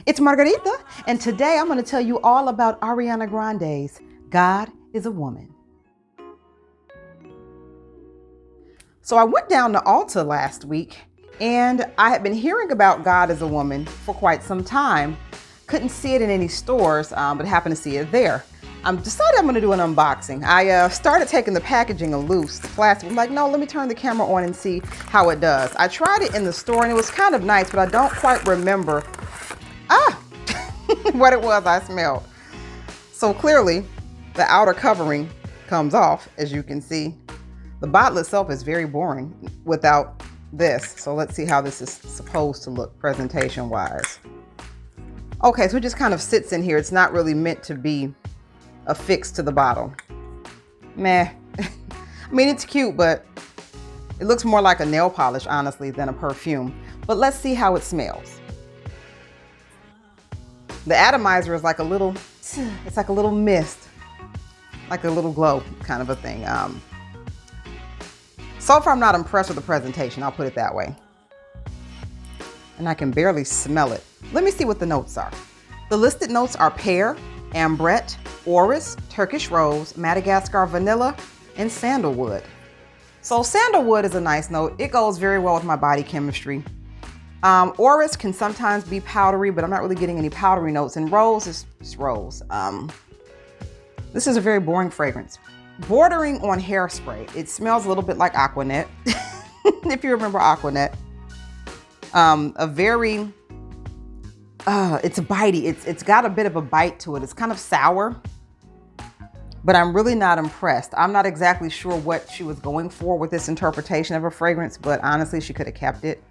It's Margarita, and today I'm going to tell you all about Ariana Grande's God is a Woman. So I went down to Ulta last week, and I had been hearing about God is a Woman for quite some time. Couldn't see it in any stores, but happened to see it there. I decided I'm going to do an unboxing. I started taking the packaging loose, the plastic. I'm like, no, let me turn the camera on and see how it does. I tried it in the store, and it was kind of nice, but I don't quite remember what it was I smelled. So clearly, the outer covering comes off, as you can see. The bottle itself is very boring without this. So let's see how this is supposed to look presentation-wise. Okay, so it just kind of sits in here. It's not really meant to be affixed to the bottle. Meh. I mean, it's cute, but it looks more like a nail polish, honestly, than a perfume. But let's see how it smells. The atomizer is like a little, it's like a little mist, like a little glow kind of a thing. So far, I'm not impressed with the presentation. I'll put it that way. And I can barely smell it. Let me see what the notes are. The listed notes are pear, ambrette, orris, Turkish rose, Madagascar vanilla, and sandalwood. So sandalwood is a nice note. It goes very well with my body chemistry. Orris can sometimes be powdery, but I'm not really getting any powdery notes. And rose is just rose. This is a very boring fragrance. Bordering on hairspray. It smells a little bit like Aquanet, if you remember Aquanet. It's bitey. It's got a bit of a bite to it. It's kind of sour, but I'm really not impressed. I'm not exactly sure what she was going for with this interpretation of a fragrance, but honestly, she could have kept it.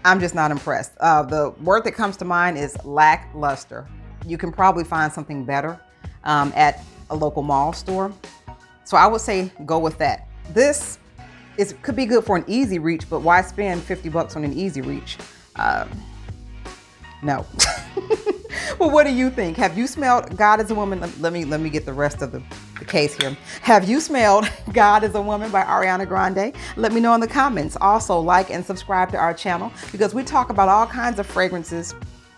I'm just not impressed. The word that comes to mind is lackluster. You can probably find something better at a local mall store. So I would say go with that. This could be good for an easy reach, but why spend $50 on an easy reach? No. Well, what do you think? Have you smelled God is a Woman? Let me get the rest of the case here. Have you smelled God is a Woman by Ariana Grande? Let me know in the comments. Also, like and subscribe to our channel because we talk about all kinds of fragrances,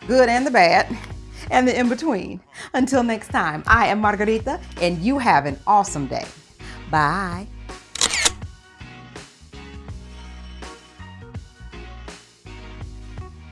good and the bad, and the in-between. Until next time, I am Margarita, and you have an awesome day. Bye.